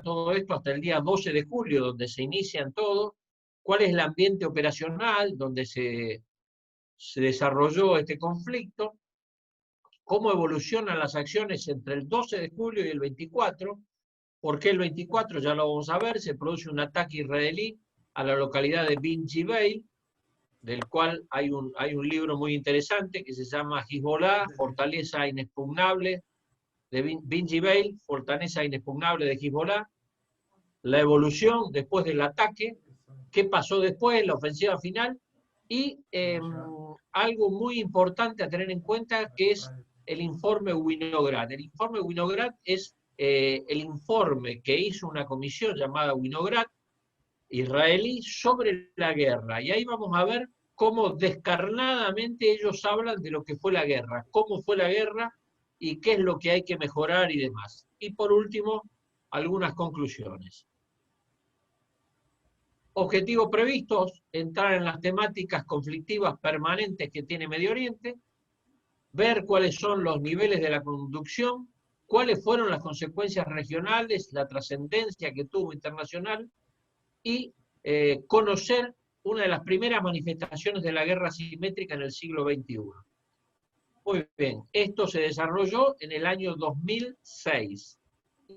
todo esto hasta el día 12 de julio, donde se inician todo, cuál es el ambiente operacional donde se desarrolló este conflicto, cómo evolucionan las acciones entre el 12 de julio y el 24, porque el 24, ya lo vamos a ver, se produce un ataque israelí a la localidad de Bin Jibel, del cual hay un libro muy interesante que se llama Hezbollah, Fortaleza Inexpugnable, de Bin Jibel, Fortaleza Inexpugnable de Hezbollah, la evolución después del ataque, qué pasó después, la ofensiva final, y algo muy importante a tener en cuenta que es el informe Winograd. El informe Winograd es el informe que hizo una comisión llamada Winograd, israelí, sobre la guerra. Y ahí vamos a ver cómo descarnadamente ellos hablan de lo que fue la guerra, cómo fue la guerra y qué es lo que hay que mejorar y demás. Y por último, algunas conclusiones. Objetivos previstos: entrar en las temáticas conflictivas permanentes que tiene Medio Oriente, ver cuáles son los niveles de la conducción, cuáles fueron las consecuencias regionales, la trascendencia que tuvo internacional, y conocer una de las primeras manifestaciones de la guerra asimétrica en el siglo XXI. Muy bien, esto se desarrolló en el año 2006.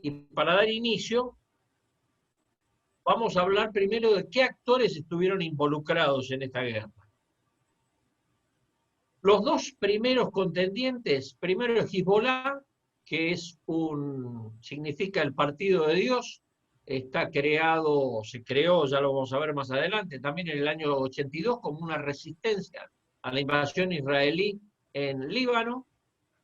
Y para dar inicio, vamos a hablar primero de qué actores estuvieron involucrados en esta guerra. Los dos primeros contendientes, primero es Hezbollah, que significa el partido de Dios, se creó, ya lo vamos a ver más adelante, también en el año 82 como una resistencia a la invasión israelí en Líbano.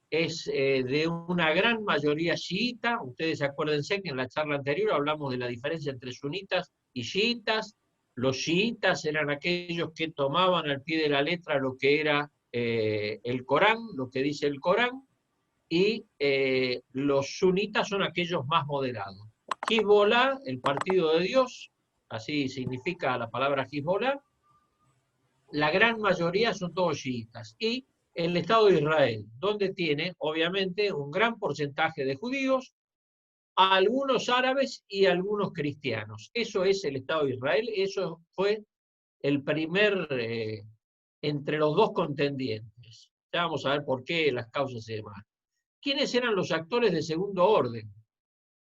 Es de una gran mayoría chiita. Ustedes acuérdense que en la charla anterior hablamos de la diferencia entre sunitas y chiitas. Los chiitas eran aquellos que tomaban al pie de la letra lo que era el Corán, lo que dice el Corán, y los sunitas son aquellos más moderados. Hezbollah, el partido de Dios, así significa la palabra Hezbollah, la gran mayoría son todos chiitas. Y el Estado de Israel, donde tiene, obviamente, un gran porcentaje de judíos, algunos árabes y algunos cristianos. Eso es el Estado de Israel, eso fue el primer, entre los dos contendientes. Ya vamos a ver por qué, las causas y demás. ¿Quiénes eran los actores de segundo orden?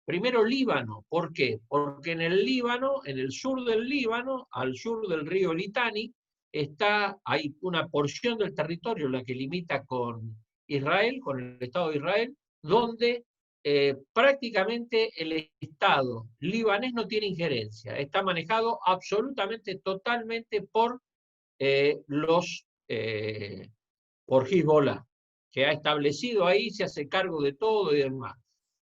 Primero Líbano. ¿Por qué? Porque en el Líbano, en el sur del Líbano, al sur del río Litani, hay una porción del territorio, la que limita con Israel, con el Estado de Israel, donde prácticamente el Estado libanés no tiene injerencia. Está manejado absolutamente, totalmente por Hezbollah, que ha establecido ahí, se hace cargo de todo y demás.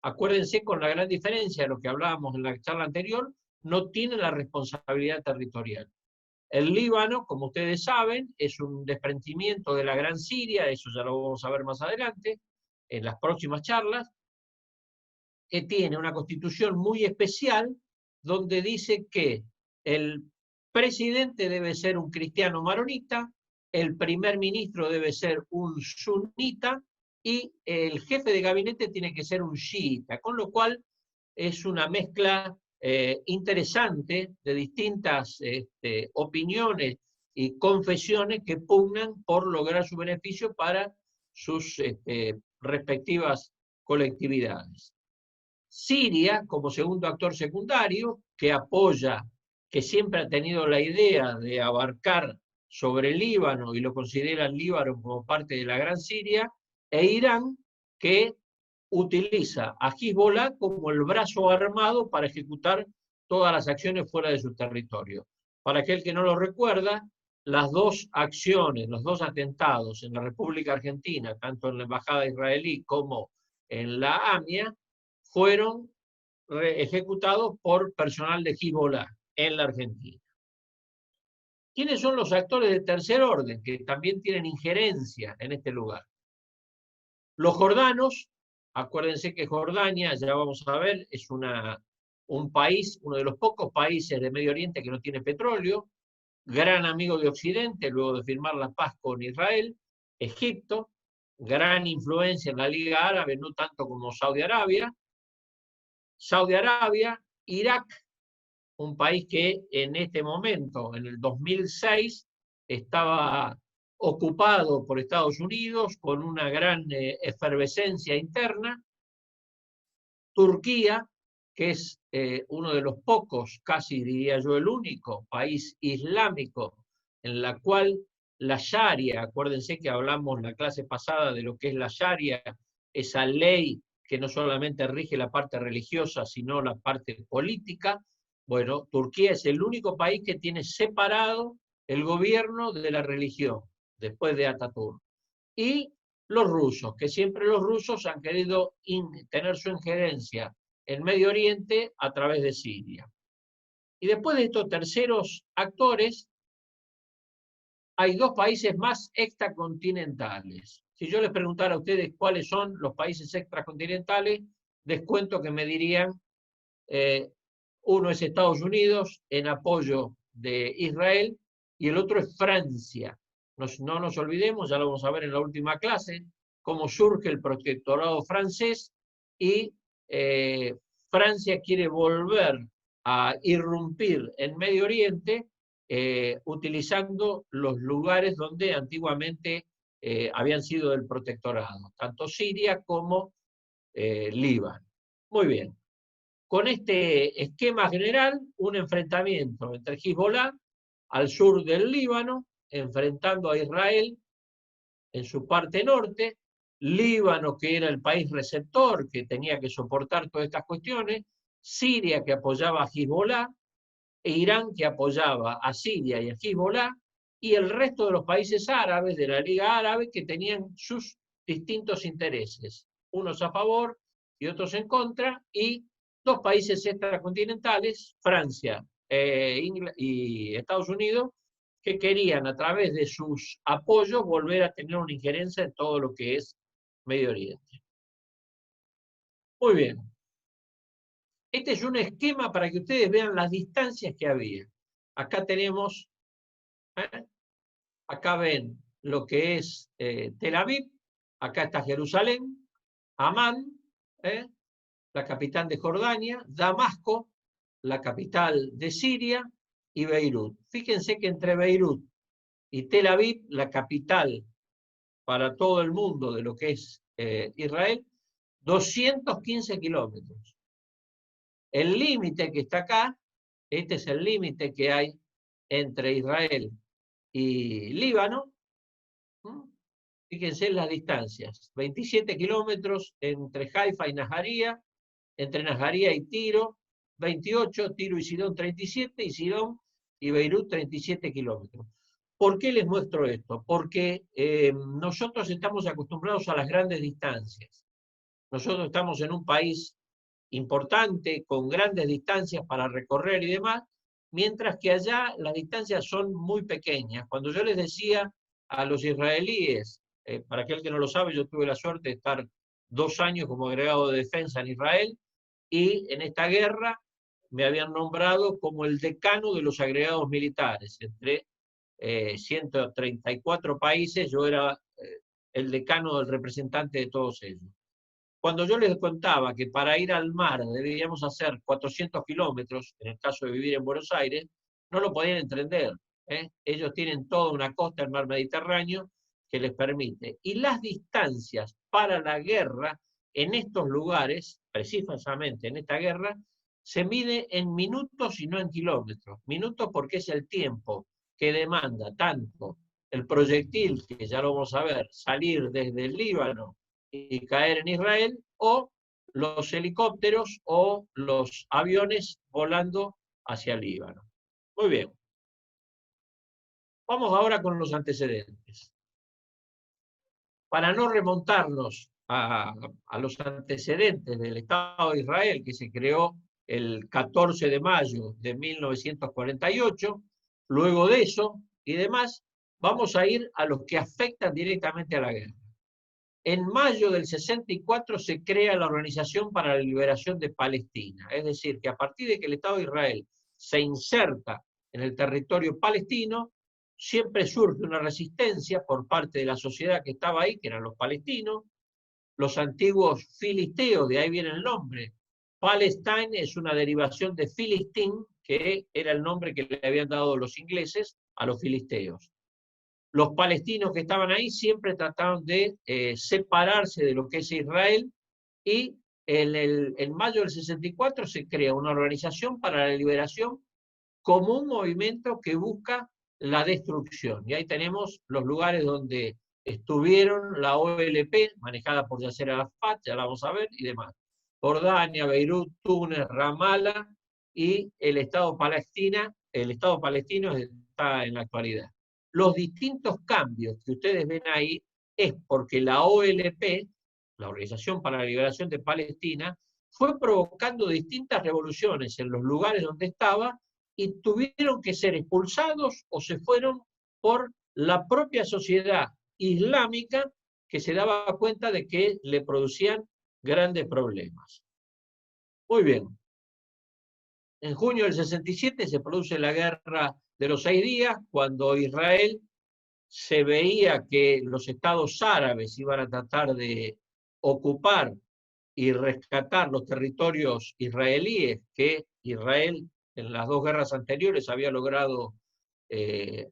Acuérdense, con la gran diferencia de lo que hablábamos en la charla anterior, no tiene la responsabilidad territorial. El Líbano, como ustedes saben, es un desprendimiento de la Gran Siria, eso ya lo vamos a ver más adelante, en las próximas charlas, que tiene una constitución muy especial, donde dice que el presidente debe ser un cristiano maronita, el primer ministro debe ser un sunita, y el jefe de gabinete tiene que ser un chiita, con lo cual es una mezcla interesante de distintas opiniones y confesiones que pugnan por lograr su beneficio para sus respectivas colectividades. Siria, como segundo actor secundario, que apoya, que siempre ha tenido la idea de abarcar sobre el Líbano y lo considera el Líbano como parte de la Gran Siria, e Irán, que utiliza a Hezbollah como el brazo armado para ejecutar todas las acciones fuera de su territorio. Para aquel que no lo recuerda, las dos acciones, los dos atentados en la República Argentina, tanto en la Embajada israelí como en la AMIA, fueron ejecutados por personal de Hezbollah en la Argentina. ¿Quiénes son los actores de tercer orden que también tienen injerencia en este lugar? Los jordanos. Acuérdense que Jordania, ya vamos a ver, es un país, uno de los pocos países de Medio Oriente que no tiene petróleo, gran amigo de Occidente luego de firmar la paz con Israel. Egipto, gran influencia en la Liga Árabe, no tanto como Saudi Arabia. Saudi Arabia, Irak, un país que en este momento, en el 2006, estaba ocupado por Estados Unidos con una gran efervescencia interna. Turquía, que es uno de los pocos, casi diría yo el único, país islámico en la cual la Sharia, acuérdense que hablamos la clase pasada de lo que es la Sharia, esa ley que no solamente rige la parte religiosa, sino la parte política. Bueno, Turquía es el único país que tiene separado el gobierno de la religión, después de Atatürk. Y los rusos, que siempre los rusos han querido tener su injerencia en Medio Oriente a través de Siria. Y después de estos terceros actores, hay dos países más extracontinentales. Si yo les preguntara a ustedes cuáles son los países extracontinentales, les cuento que me dirían, uno es Estados Unidos en apoyo de Israel y el otro es Francia. No nos olvidemos, ya lo vamos a ver en la última clase, cómo surge el protectorado francés y Francia quiere volver a irrumpir en Medio Oriente utilizando los lugares donde antiguamente habían sido del protectorado, tanto Siria como Líbano. Muy bien. Con este esquema general, un enfrentamiento entre Hezbollah al sur del Líbano, enfrentando a Israel en su parte norte, Líbano, que era el país receptor, que tenía que soportar todas estas cuestiones, Siria, que apoyaba a Hezbollah, e Irán, que apoyaba a Siria y a Hezbollah, y el resto de los países árabes, de la Liga Árabe, que tenían sus distintos intereses, unos a favor y otros en contra, y dos países extracontinentales, Francia y Estados Unidos, que querían a través de sus apoyos volver a tener una injerencia en todo lo que es Medio Oriente. Muy bien. Este es un esquema para que ustedes vean las distancias que había. Acá tenemos, acá ven lo que es Tel Aviv, acá está Jerusalén, Amán, la capital de Jordania, Damasco, la capital de Siria, y Beirut. Fíjense que entre Beirut y Tel Aviv, la capital para todo el mundo de lo que es Israel, 215 kilómetros. El límite que está acá, este es el límite que hay entre Israel y Líbano. Fíjense en las distancias, 27 kilómetros entre Haifa y Najaría, entre Najaría y Tiro, 28, Tiro y Sidón 37, y Sidón y Beirut 37 kilómetros. ¿Por qué les muestro esto? Porque nosotros estamos acostumbrados a las grandes distancias. Nosotros estamos en un país importante, con grandes distancias para recorrer y demás, mientras que allá las distancias son muy pequeñas. Cuando yo les decía a los israelíes, para aquel que no lo sabe, yo tuve la suerte de estar 2 años como agregado de defensa en Israel, y en esta guerra me habían nombrado como el decano de los agregados militares. Entre 134 países, yo era el decano del representante de todos ellos. Cuando yo les contaba que para ir al mar debíamos hacer 400 kilómetros, en el caso de vivir en Buenos Aires, no lo podían entender. Ellos tienen toda una costa del mar Mediterráneo que les permite. Y las distancias para la guerra en estos lugares, precisamente en esta guerra, se mide en minutos y no en kilómetros. Minutos porque es el tiempo que demanda tanto el proyectil, que ya lo vamos a ver, salir desde el Líbano y caer en Israel, o los helicópteros o los aviones volando hacia el Líbano. Muy bien. Vamos ahora con los antecedentes. Para no remontarnos a los antecedentes del Estado de Israel, que se creó el 14 de mayo de 1948, luego de eso y demás, vamos a ir a los que afectan directamente a la guerra. En mayo del 64 se crea la Organización para la Liberación de Palestina, es decir, que a partir de que el Estado de Israel se inserta en el territorio palestino, siempre surge una resistencia por parte de la sociedad que estaba ahí, que eran los palestinos, los antiguos filisteos, de ahí viene el nombre, Palestine es una derivación de Filistín, que era el nombre que le habían dado los ingleses a los filisteos. Los palestinos que estaban ahí siempre trataron de separarse de lo que es Israel, y en mayo del 64 se crea una organización para la liberación como un movimiento que busca la destrucción. Y ahí tenemos los lugares donde estuvieron la OLP, manejada por Yasser Arafat, ya la vamos a ver, y demás. Jordania, Beirut, Túnez, Ramallah y el Estado palestino está en la actualidad. Los distintos cambios que ustedes ven ahí es porque la OLP, la Organización para la Liberación de Palestina, fue provocando distintas revoluciones en los lugares donde estaba y tuvieron que ser expulsados o se fueron por la propia sociedad islámica, que se daba cuenta de que le producían grandes problemas. Muy bien. En junio del 67 se produce la Guerra de los 6 días, cuando Israel se veía que los estados árabes iban a tratar de ocupar y rescatar los territorios israelíes que Israel en las 2 guerras anteriores había logrado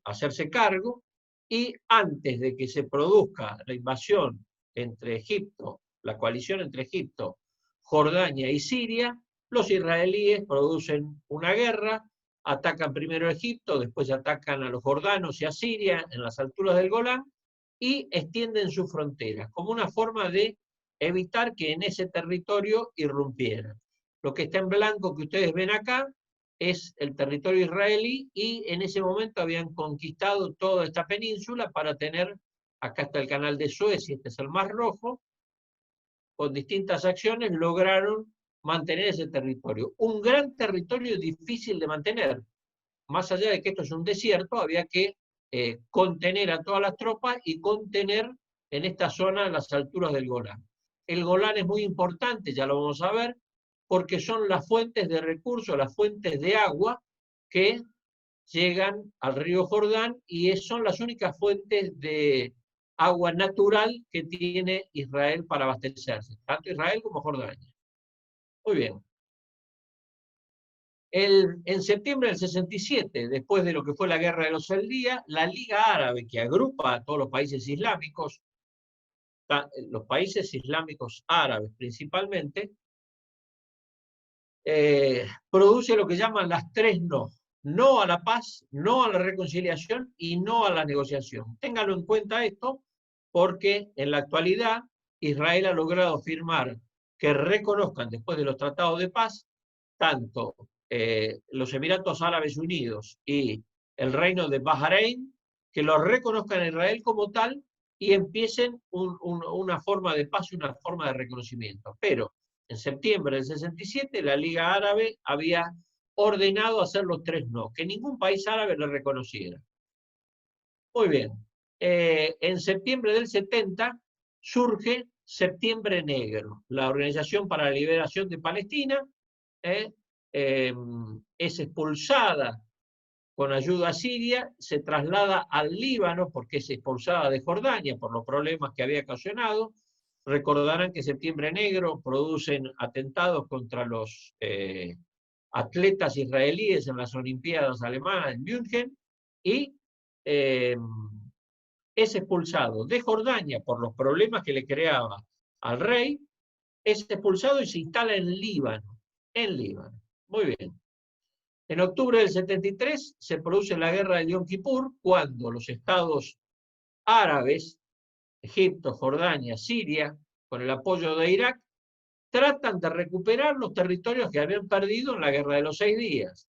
hacerse cargo, y antes de que se produzca la invasión entre Egipto, la coalición entre Egipto, Jordania y Siria, los israelíes producen una guerra, atacan primero a Egipto, después atacan a los jordanos y a Siria en las alturas del Golán, y extienden sus fronteras, como una forma de evitar que en ese territorio irrumpieran. Lo que está en blanco que ustedes ven acá es el territorio israelí, y en ese momento habían conquistado toda esta península para tener, acá está el canal de Suez y este es el Mar Rojo, con distintas acciones lograron mantener ese territorio. Un gran territorio difícil de mantener. Más allá de que esto es un desierto, había que contener a todas las tropas y contener en esta zona las alturas del Golán. El Golán es muy importante, ya lo vamos a ver, porque son las fuentes de recursos, las fuentes de agua que llegan al río Jordán, y son las únicas fuentes de agua natural que tiene Israel para abastecerse, tanto Israel como Jordania. Muy bien. En septiembre del 67, después de lo que fue la Guerra de los 6 días, la Liga Árabe, que agrupa a todos los países islámicos árabes principalmente, produce lo que llaman las 3 no. No a la paz, no a la reconciliación y no a la negociación. Ténganlo en cuenta esto, porque en la actualidad Israel ha logrado firmar que reconozcan, después de los tratados de paz, tanto los Emiratos Árabes Unidos y el Reino de Bahrein, que lo reconozcan a Israel como tal y empiecen una forma de paz y una forma de reconocimiento. Pero en septiembre del 67 la Liga Árabe había ordenado hacer los 3 no, que ningún país árabe le reconociera. Muy bien. En septiembre del 70 surge Septiembre Negro, la Organización para la Liberación de Palestina, es expulsada con ayuda siria, se traslada al Líbano porque es expulsada de Jordania por los problemas que había ocasionado. Recordarán que Septiembre Negro producen atentados contra los atletas israelíes en las Olimpiadas alemanas en München, y es expulsado de Jordania por los problemas que le creaba al rey, es expulsado y se instala en Líbano. En Líbano. Muy bien. En octubre del 73 se produce la guerra de Yom Kippur, cuando los estados árabes, Egipto, Jordania, Siria, con el apoyo de Irak, tratan de recuperar los territorios que habían perdido en la guerra de los 6 días.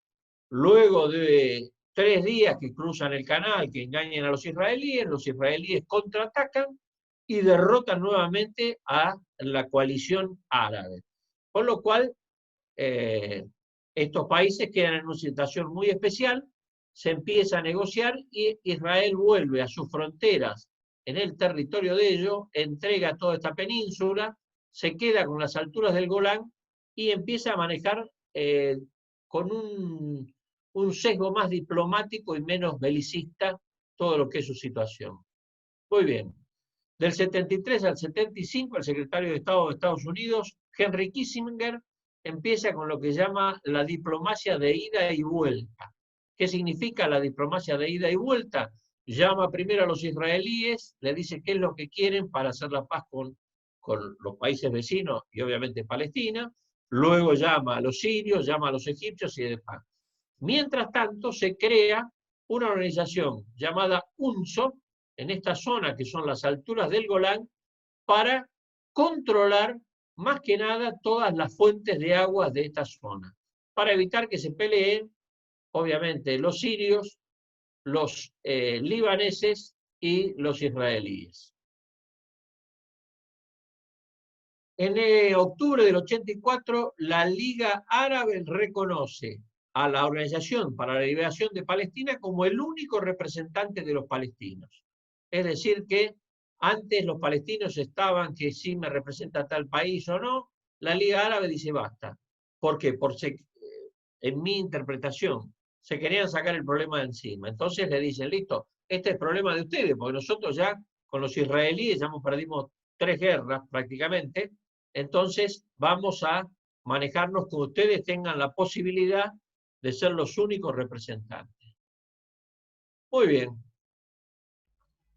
Luego de 3 días que cruzan el canal, que engañan a los israelíes contraatacan y derrotan nuevamente a la coalición árabe. Con lo cual, estos países quedan en una situación muy especial, se empieza a negociar y Israel vuelve a sus fronteras en el territorio de ellos, entrega toda esta península, se queda con las alturas del Golán y empieza a manejar con un sesgo más diplomático y menos belicista todo lo que es su situación. Muy bien. Del 73 al 75, el secretario de Estado de Estados Unidos, Henry Kissinger, empieza con lo que llama la diplomacia de ida y vuelta. ¿Qué significa la diplomacia de ida y vuelta? Llama primero a los israelíes, le dice qué es lo que quieren para hacer la paz con los países vecinos y obviamente Palestina, luego llama a los sirios, llama a los egipcios y demás. Mientras tanto, se crea una organización llamada UNSO, en esta zona que son las alturas del Golán, para controlar más que nada todas las fuentes de agua de esta zona, para evitar que se peleen, obviamente, los sirios, los libaneses y los israelíes. En octubre del 84, la Liga Árabe reconoce a la Organización para la Liberación de Palestina como el único representante de los palestinos. Es decir, que antes los palestinos estaban que si me representa tal país o no, la Liga Árabe dice basta. ¿Por qué? Porque en mi interpretación se querían sacar el problema de encima. Entonces le dicen, listo, este es el problema de ustedes, porque nosotros ya con los israelíes ya perdimos 3 guerras prácticamente, entonces vamos a manejarnos que ustedes tengan la posibilidad de ser los únicos representantes. Muy bien.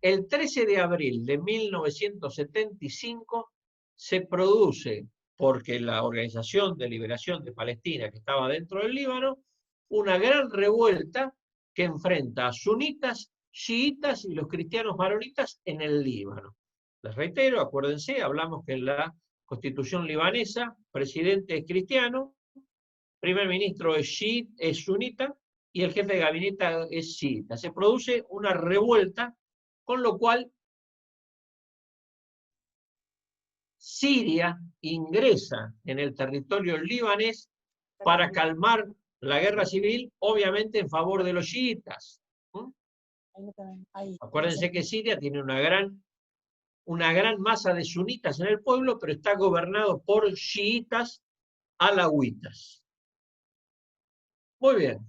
El 13 de abril de 1975 se produce, porque la Organización de Liberación de Palestina, que estaba dentro del Líbano, una gran revuelta que enfrenta a sunitas, chiitas y los cristianos maronitas en el Líbano. Les reitero, acuérdense, hablamos que en la Constitución libanesa, presidente es cristiano, primer ministro es sunita y el jefe de gabinete es chiita. Se produce una revuelta, con lo cual Siria ingresa en el territorio libanés para calmar la guerra civil, obviamente en favor de los chiitas. Acuérdense que Siria tiene una gran masa de sunitas en el pueblo, pero está gobernado por chiitas alawitas. Muy bien.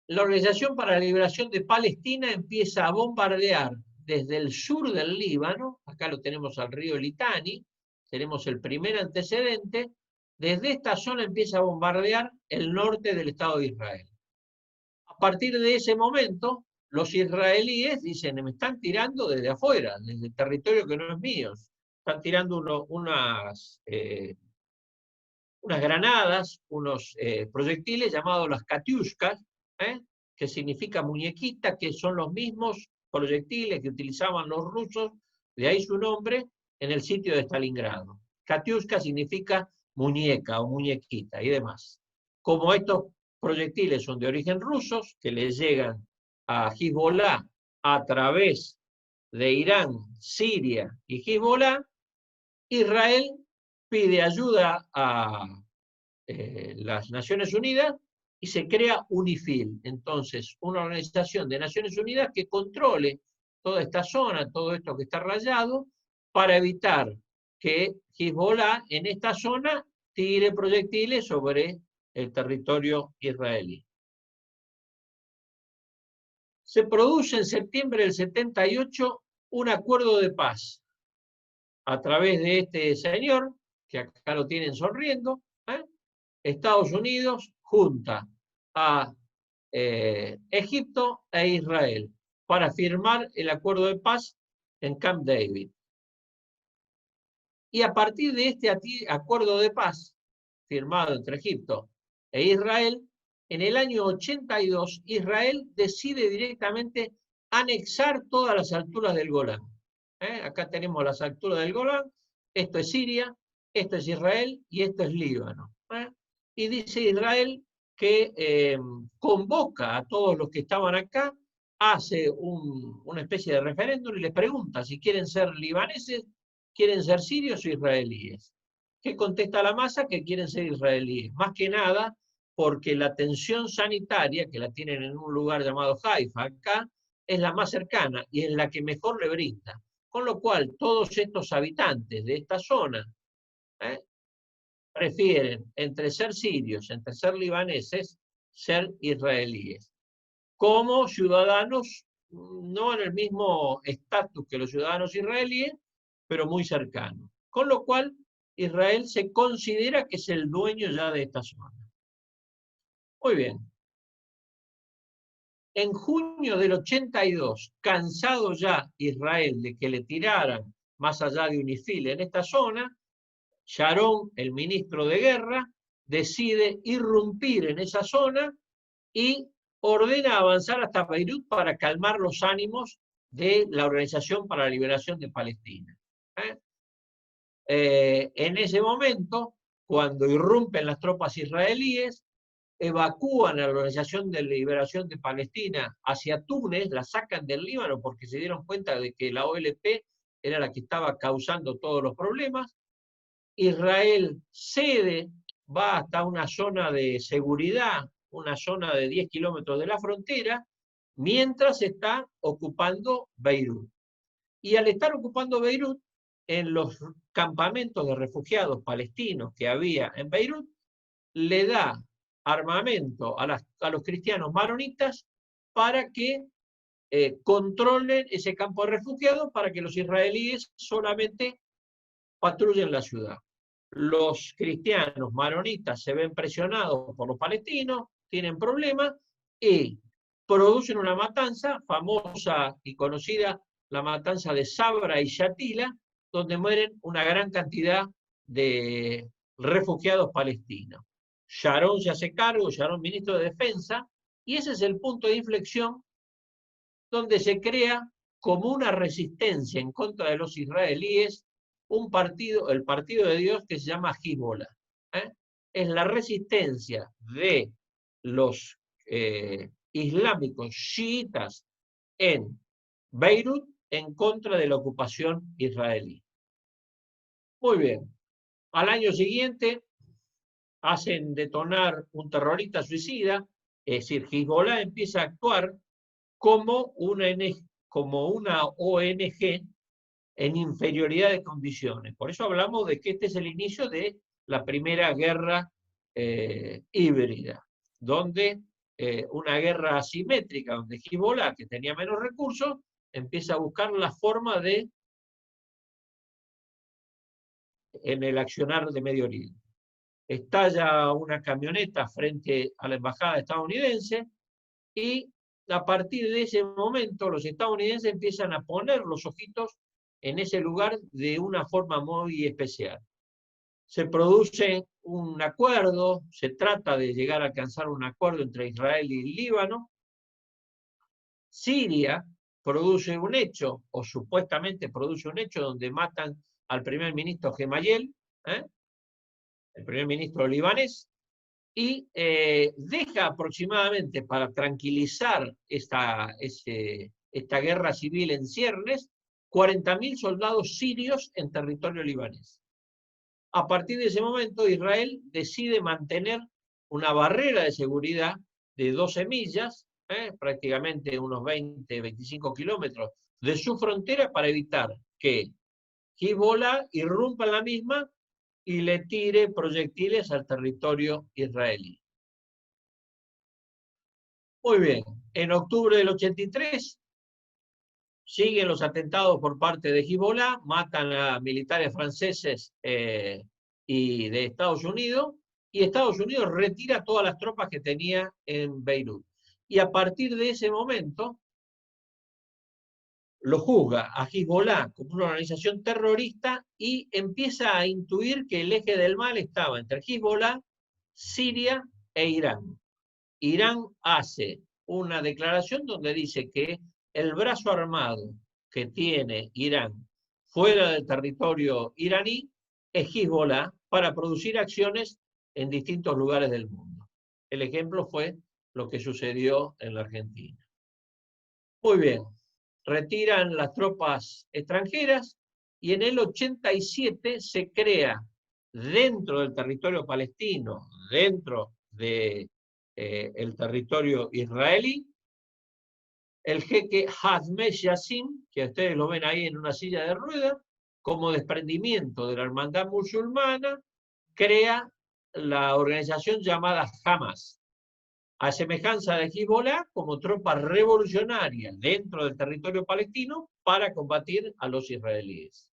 La Organización para la Liberación de Palestina empieza a bombardear desde el sur del Líbano, acá lo tenemos al río Litani, tenemos el primer antecedente, desde esta zona empieza a bombardear el norte del Estado de Israel. A partir de ese momento, los israelíes dicen, me están tirando desde afuera, desde el territorio que no es mío, están tirando unas granadas, unos proyectiles llamados las katiushkas, que significa muñequita, que son los mismos proyectiles que utilizaban los rusos, de ahí su nombre, en el sitio de Stalingrado. Katiushka significa muñeca o muñequita y demás. Como estos proyectiles son de origen rusos, que les llegan a Hezbollah a través de Irán, Siria y Hezbollah, Israel pide ayuda a las Naciones Unidas y se crea UNIFIL. Entonces, una organización de Naciones Unidas que controle toda esta zona, todo esto que está rayado, para evitar que Hezbollah en esta zona tire proyectiles sobre el territorio israelí. Se produce en septiembre del 78 un acuerdo de paz a través de este señor, que acá lo tienen sonriendo. Estados Unidos junta a Egipto e Israel para firmar el acuerdo de paz en Camp David. Y a partir de este acuerdo de paz firmado entre Egipto e Israel, en el año 82 Israel decide directamente anexar todas las alturas del Golán. Acá tenemos las alturas del Golán, esto es Siria, esto es Israel y esto es Líbano. Y dice Israel que convoca a todos los que estaban acá, hace una especie de referéndum y les pregunta si quieren ser libaneses, quieren ser sirios o israelíes. ¿Qué contesta la masa? Que quieren ser israelíes. Más que nada porque la atención sanitaria, que la tienen en un lugar llamado Haifa, acá, es la más cercana y es la que mejor le brinda. Con lo cual, todos estos habitantes de esta zona prefieren, entre ser sirios, entre ser libaneses, ser israelíes. Como ciudadanos, no en el mismo estatus que los ciudadanos israelíes, pero muy cercanos. Con lo cual, Israel se considera que es el dueño ya de esta zona. Muy bien. En junio del 82, cansado ya Israel de que le tiraran más allá de Unifil en esta zona, Sharon, el ministro de Guerra, decide irrumpir en esa zona y ordena avanzar hasta Beirut para calmar los ánimos de la Organización para la Liberación de Palestina. En ese momento, cuando irrumpen las tropas israelíes, evacúan a la Organización de Liberación de Palestina hacia Túnez, la sacan del Líbano porque se dieron cuenta de que la OLP era la que estaba causando todos los problemas. Israel cede, va hasta una zona de seguridad, una zona de 10 kilómetros de la frontera, mientras está ocupando Beirut. Y al estar ocupando Beirut, en los campamentos de refugiados palestinos que había en Beirut, le da armamento a los cristianos maronitas para que controlen ese campo de refugiados, para que los israelíes solamente patrullen la ciudad. Los cristianos maronitas se ven presionados por los palestinos, tienen problemas y producen una matanza famosa y conocida, la matanza de Sabra y Shatila, donde mueren una gran cantidad de refugiados palestinos. Sharon se hace cargo, Sharon ministro de Defensa, y ese es el punto de inflexión donde se crea como una resistencia en contra de los israelíes un partido, el Partido de Dios, que se llama Hezbollah. Es la resistencia de los islámicos chiitas en Beirut en contra de la ocupación israelí. Muy bien. Al año siguiente hacen detonar un terrorista suicida, es decir, Hezbollah empieza a actuar como una ONG en inferioridad de condiciones. Por eso hablamos de que este es el inicio de la primera guerra híbrida, donde una guerra asimétrica, donde Hezbollah, que tenía menos recursos, empieza a buscar la forma de, en el accionar de Medio Oriente. Estalla una camioneta frente a la embajada estadounidense y a partir de ese momento los estadounidenses empiezan a poner los ojitos en ese lugar de una forma muy especial. Se produce un acuerdo, se trata de llegar a alcanzar un acuerdo entre Israel y Líbano. Siria produce un hecho, o supuestamente produce un hecho, donde matan al primer ministro Gemayel, el primer ministro libanés, y deja aproximadamente, para tranquilizar esta guerra civil en ciernes, 40.000 soldados sirios en territorio libanés. A partir de ese momento, Israel decide mantener una barrera de seguridad de 12 millas, prácticamente unos 20-25 kilómetros de su frontera, para evitar que Hezbollah irrumpa en la misma y le tire proyectiles al territorio israelí. Muy bien, en octubre del 83 siguen los atentados por parte de Hezbollah, matan a militares franceses y de Estados Unidos, y Estados Unidos retira todas las tropas que tenía en Beirut. Y a partir de ese momento lo juzga a Hezbollah como una organización terrorista y empieza a intuir que el eje del mal estaba entre Hezbollah, Siria e Irán. Irán hace una declaración donde dice que el brazo armado que tiene Irán fuera del territorio iraní es Hezbollah para producir acciones en distintos lugares del mundo. El ejemplo fue lo que sucedió en la Argentina. Muy bien, retiran las tropas extranjeras y en el 87 se crea dentro del territorio palestino, dentro de el territorio israelí, el jeque Hazmeh Yassin, que ustedes lo ven ahí en una silla de ruedas, como desprendimiento de la hermandad musulmana, crea la organización llamada Hamas, a semejanza de Hezbollah, como tropa revolucionaria dentro del territorio palestino para combatir a los israelíes.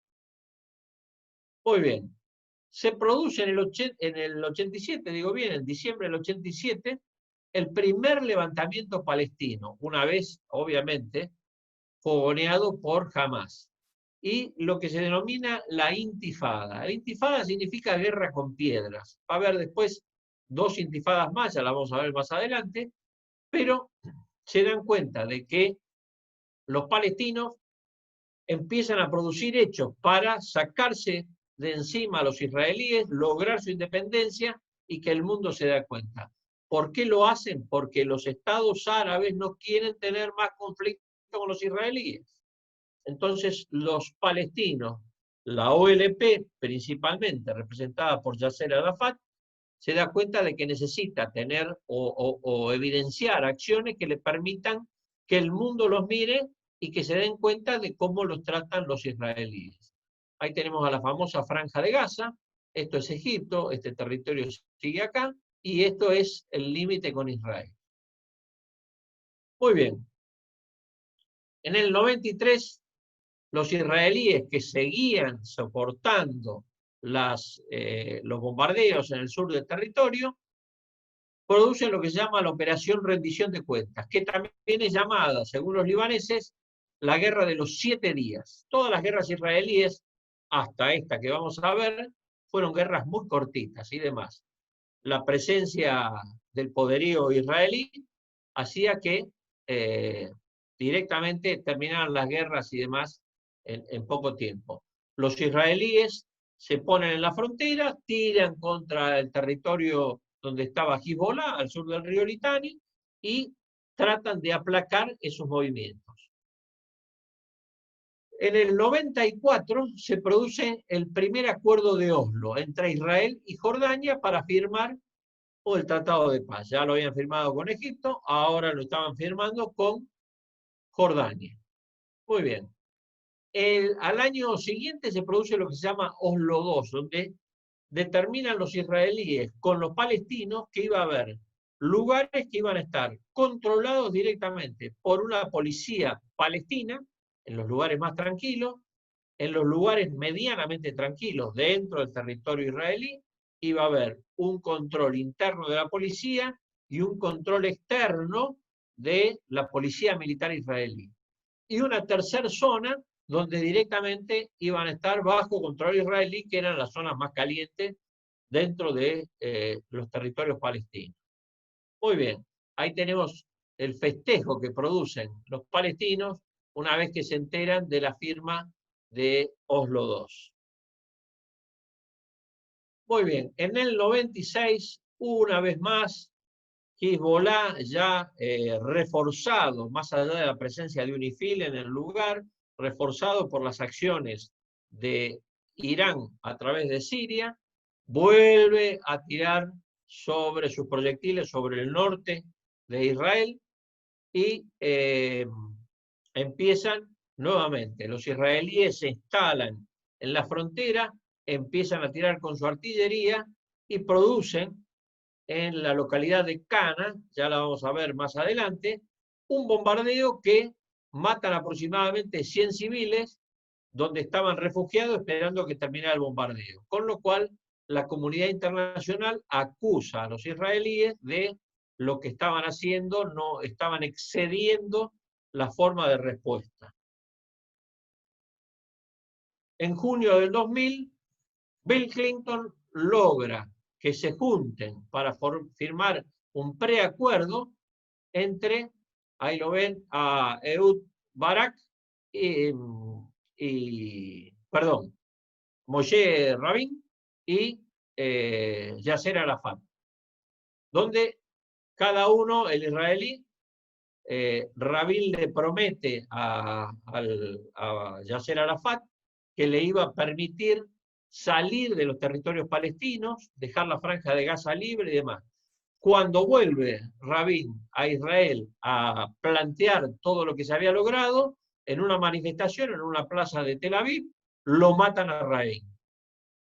Muy bien. Se produce en el 87, digo bien, en diciembre del 87, el primer levantamiento palestino, una vez, obviamente, fogoneado por Hamás, y lo que se denomina la intifada. La intifada significa guerra con piedras. Va a haber después dos intifadas más, ya la vamos a ver más adelante, pero se dan cuenta de que los palestinos empiezan a producir hechos para sacarse de encima a los israelíes, lograr su independencia y que el mundo se dé cuenta. ¿Por qué lo hacen? Porque los estados árabes no quieren tener más conflicto con los israelíes. Entonces los palestinos, la OLP principalmente, representada por Yasser Arafat, se da cuenta de que necesita tener o evidenciar acciones que le permitan que el mundo los mire y que se den cuenta de cómo los tratan los israelíes. Ahí tenemos a la famosa Franja de Gaza, esto es Egipto, este territorio sigue acá, y esto es el límite con Israel. Muy bien. En el 93, los israelíes que seguían soportando los bombardeos en el sur del territorio, producen lo que se llama la Operación Rendición de Cuentas, que también es llamada, según los libaneses, la Guerra de los 7 días. Todas las guerras israelíes, hasta esta que vamos a ver, fueron guerras muy cortitas y demás. La presencia del poderío israelí hacía que directamente terminaran las guerras y demás en poco tiempo. Los israelíes se ponen en la frontera, tiran contra el territorio donde estaba Hezbollah, al sur del río Litani, y tratan de aplacar esos movimientos. En el 94 se produce el primer acuerdo de Oslo entre Israel y Jordania para firmar el Tratado de Paz. Ya lo habían firmado con Egipto, ahora lo estaban firmando con Jordania. Muy bien. Al año siguiente se produce lo que se llama Oslo II, donde determinan los israelíes con los palestinos que iba a haber lugares que iban a estar controlados directamente por una policía palestina, en los lugares más tranquilos, en los lugares medianamente tranquilos dentro del territorio israelí, iba a haber un control interno de la policía y un control externo de la policía militar israelí. Y una tercera zona donde directamente iban a estar bajo control israelí, que eran las zonas más calientes dentro de los territorios palestinos. Muy bien, ahí tenemos el festejo que producen los palestinos una vez que se enteran de la firma de Oslo II. Muy bien, en el 96, una vez más, Hezbollah ya reforzado, más allá de la presencia de UNIFIL en el lugar, reforzado por las acciones de Irán a través de Siria, vuelve a tirar sobre sus proyectiles sobre el norte de Israel y empiezan nuevamente. Los israelíes se instalan en la frontera, empiezan a tirar con su artillería y producen en la localidad de Cana, ya la vamos a ver más adelante, un bombardeo que matan aproximadamente 100 civiles donde estaban refugiados esperando que terminara el bombardeo. Con lo cual, la comunidad internacional acusa a los israelíes de lo que estaban haciendo, no estaban excediendo la forma de respuesta. En junio del 2000, Bill Clinton logra que se junten para firmar un preacuerdo entre, ahí lo ven, a Ehud Barak perdón, Moshe Rabin y Yasser Arafat, donde cada uno, el israelí, Rabin le promete a Yasser Arafat que le iba a permitir salir de los territorios palestinos, dejar la franja de Gaza libre y demás. Cuando vuelve Rabin a Israel a plantear todo lo que se había logrado, en una manifestación en una plaza de Tel Aviv, lo matan a Rabin.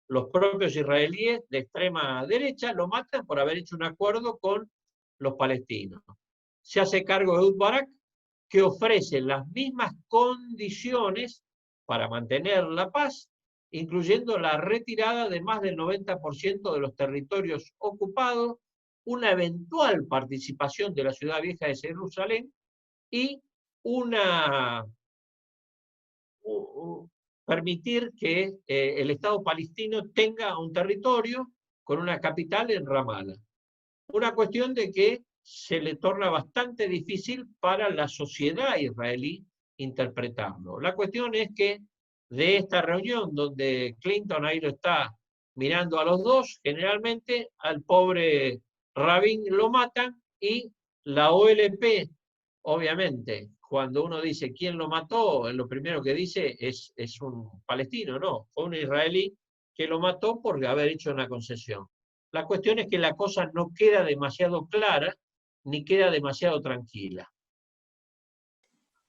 Los propios israelíes de extrema derecha lo matan por haber hecho un acuerdo con los palestinos. Se hace cargo de Ehud Barak, que ofrece las mismas condiciones para mantener la paz incluyendo la retirada de más del 90% de los territorios ocupados, una eventual participación de la Ciudad Vieja de Jerusalén y permitir que el Estado palestino tenga un territorio con una capital en Ramallah. Una cuestión de que se le torna bastante difícil para la sociedad israelí interpretarlo. La cuestión es que de esta reunión, donde Clinton ahí lo está mirando a los dos, generalmente al pobre Rabin lo matan y la OLP, obviamente, cuando uno dice quién lo mató, lo primero que dice es un palestino, no, fue un israelí que lo mató por haber hecho una concesión. La cuestión es que la cosa no queda demasiado clara ni queda demasiado tranquila.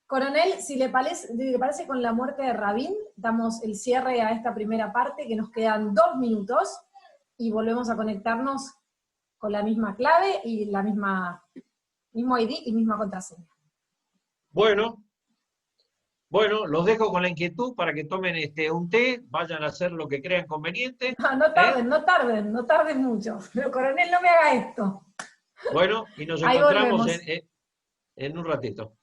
Coronel, si le parece con la muerte de Rabin, damos el cierre a esta primera parte, que nos quedan 2 minutos, y volvemos a conectarnos con la misma clave y la mismo ID y misma contraseña. Bueno, los dejo con la inquietud para que tomen un té, vayan a hacer lo que crean conveniente. No tarden mucho. Pero coronel, no me haga esto. Bueno, y nos Ahí encontramos volvemos. en un ratito.